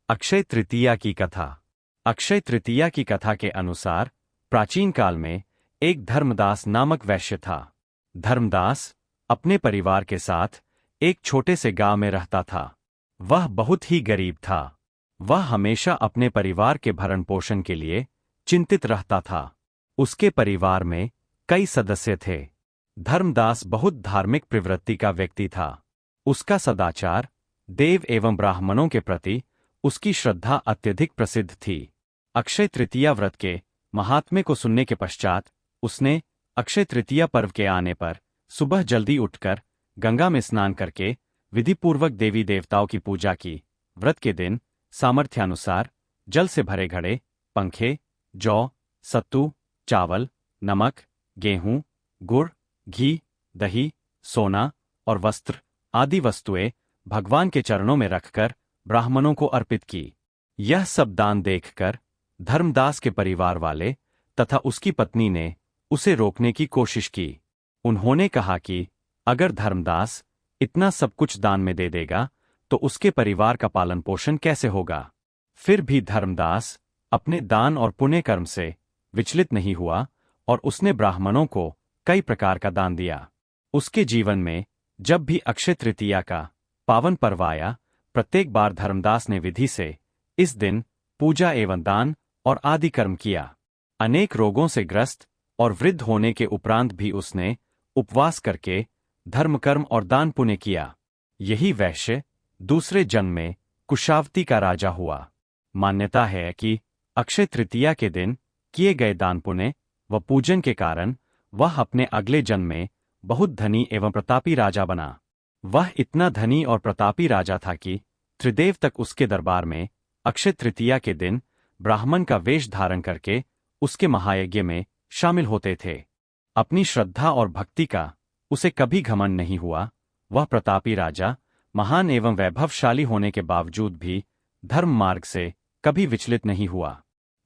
अक्षय तृतीया की कथा। अक्षय तृतीया की कथा के अनुसार प्राचीन काल में एक धर्मदास नामक वैश्य था। धर्मदास अपने परिवार के साथ एक छोटे से गांव में रहता था। वह बहुत ही गरीब था। वह हमेशा अपने परिवार के भरण पोषण के लिए चिंतित रहता था। उसके परिवार में कई सदस्य थे। धर्मदास बहुत धार्मिक प्रवृत्ति का व्यक्ति था। उसका सदाचार, देव एवं ब्राह्मणों के प्रति उसकी श्रद्धा अत्यधिक प्रसिद्ध थी। अक्षय तृतीया व्रत के महात्म्य को सुनने के पश्चात उसने अक्षय तृतीया पर्व के आने पर सुबह जल्दी उठकर गंगा में स्नान करके विधिपूर्वक देवी देवताओं की पूजा की। व्रत के दिन सामर्थ्यानुसार जल से भरे घड़े, पंखे, जौ, सत्तू, चावल, नमक, गेहूं, गुड़, घी, दही, सोना और वस्त्र आदि वस्तुएं भगवान के चरणों में रखकर ब्राह्मणों को अर्पित की। यह सब दान देखकर धर्मदास के परिवार वाले तथा उसकी पत्नी ने उसे रोकने की कोशिश की। उन्होंने कहा कि अगर धर्मदास इतना सब कुछ दान में दे देगा तो उसके परिवार का पालन पोषण कैसे होगा। फिर भी धर्मदास अपने दान और पुण्य कर्म से विचलित नहीं हुआ और उसने ब्राह्मणों को कई प्रकार का दान दिया। उसके जीवन में जब भी अक्षय तृतीया का पावन पर्व आया, प्रत्येक बार धर्मदास ने विधि से इस दिन पूजा एवं दान और आदि कर्म किया। अनेक रोगों से ग्रस्त और वृद्ध होने के उपरांत भी उसने उपवास करके धर्म कर्म और दान पुण्य किया। यही वैश्य दूसरे जन्म में कुशावती का राजा हुआ। मान्यता है कि अक्षय तृतीया के दिन किए गए दान पुण्य व पूजन के कारण वह अपने अगले जन्म में बहुत धनी एवं प्रतापी राजा बना। वह इतना धनी और प्रतापी राजा था कि त्रिदेव तक उसके दरबार में अक्षय तृतीया के दिन ब्राह्मण का वेश धारण करके उसके महायज्ञ में शामिल होते थे। अपनी श्रद्धा और भक्ति का उसे कभी घमंड नहीं हुआ। वह प्रतापी राजा महान एवं वैभवशाली होने के बावजूद भी धर्म मार्ग से कभी विचलित नहीं हुआ।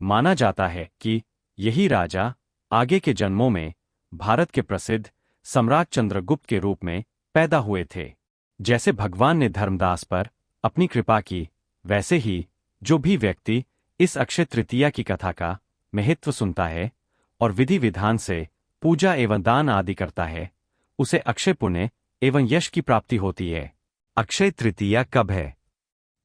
माना जाता है कि यही राजा आगे के जन्मों में भारत के प्रसिद्ध सम्राट चंद्रगुप्त के रूप में पैदा हुए थे। जैसे भगवान ने धर्मदास पर अपनी कृपा की, वैसे ही जो भी व्यक्ति इस अक्षय तृतीया की कथा का महत्व सुनता है और विधि विधान से पूजा एवं दान आदि करता है, उसे अक्षय पुण्य एवं यश की प्राप्ति होती है। अक्षय तृतीया कब है?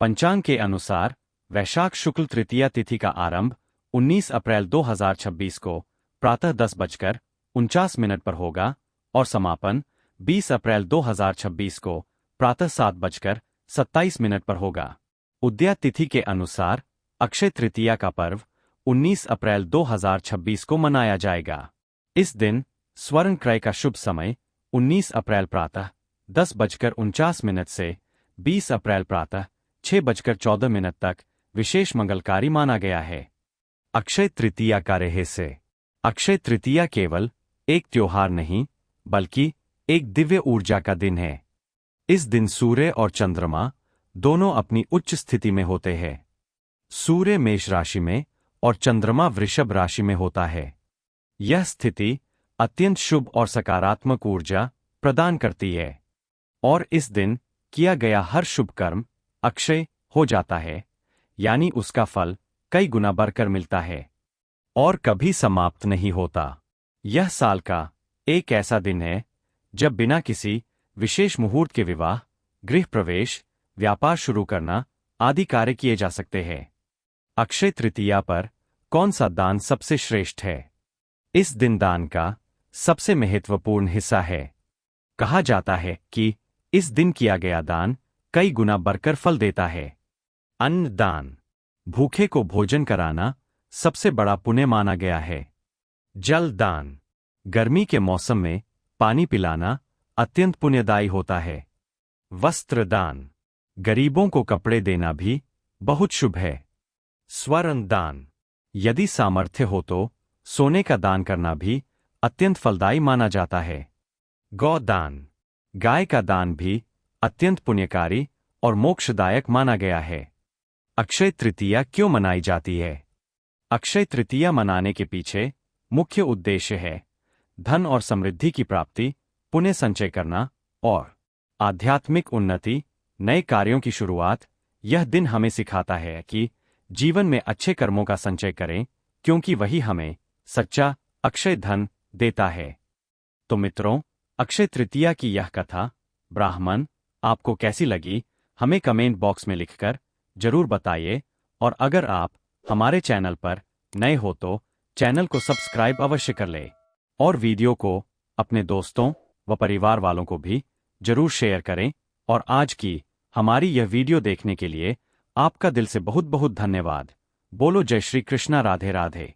पंचांग के अनुसार वैशाख शुक्ल तृतीया तिथि का आरंभ 19 अप्रैल 2026 को प्रातः 10:49 पर होगा और समापन 20 अप्रैल 2026 को प्रातः 7:27 पर होगा। उदया तिथि के अनुसार अक्षय तृतीया का पर्व 19 अप्रैल 2026 को मनाया जाएगा। इस दिन स्वर्ण क्रय का शुभ समय 19 अप्रैल प्रातः 10:49 से 20 अप्रैल प्रातः 6:14 तक विशेष मंगलकारी माना गया है। अक्षय तृतीया का रहस्य। अक्षय तृतीया केवल एक त्योहार नहीं बल्कि एक दिव्य ऊर्जा का दिन है। इस दिन सूर्य और चंद्रमा दोनों अपनी उच्च स्थिति में होते हैं। सूर्य मेष राशि में और चंद्रमा वृषभ राशि में होता है। यह स्थिति अत्यंत शुभ और सकारात्मक ऊर्जा प्रदान करती है और इस दिन किया गया हर शुभ कर्म अक्षय हो जाता है, यानी उसका फल कई गुना बढ़कर मिलता है और कभी समाप्त नहीं होता। यह साल का एक ऐसा दिन है जब बिना किसी विशेष मुहूर्त के विवाह, गृह प्रवेश, व्यापार शुरू करना आदि कार्य किए जा सकते हैं। अक्षय तृतीया पर कौन सा दान सबसे श्रेष्ठ है? इस दिन दान का सबसे महत्वपूर्ण हिस्सा है। कहा जाता है कि इस दिन किया गया दान कई गुना बढ़कर फल देता है। अन्न दान। भूखे को भोजन कराना सबसे बड़ा पुण्य माना गया है। जल दान। गर्मी के मौसम में पानी पिलाना अत्यंत पुण्यदायी होता है। वस्त्र दान। गरीबों को कपड़े देना भी बहुत शुभ है। स्वर्ण दान। यदि सामर्थ्य हो तो सोने का दान करना भी अत्यंत फलदायी माना जाता है। गौ दान। गाय का दान भी अत्यंत पुण्यकारी और मोक्षदायक माना गया है। अक्षय तृतीया क्यों मनाई जाती है? अक्षय तृतीया मनाने के पीछे मुख्य उद्देश्य है धन और समृद्धि की प्राप्ति, पुण्य संचय करना और आध्यात्मिक उन्नति, नए कार्यों की शुरुआत यह दिन हमें सिखाता है कि जीवन में अच्छे कर्मों का संचय करें, क्योंकि वही हमें सच्चा अक्षय धन देता है। तो मित्रों, अक्षय तृतीया की यह कथा ब्राह्मण आपको कैसी लगी, हमें कमेंट बॉक्स में लिखकर जरूर बताइए। और अगर आप हमारे चैनल पर नए हो तो चैनल को सब्सक्राइब अवश्य कर ले और वीडियो को अपने दोस्तों व परिवार वालों को भी जरूर शेयर करें। और आज की हमारी यह वीडियो देखने के लिए आपका दिल से बहुत बहुत धन्यवाद। बोलो जय श्री कृष्णा, राधे राधे।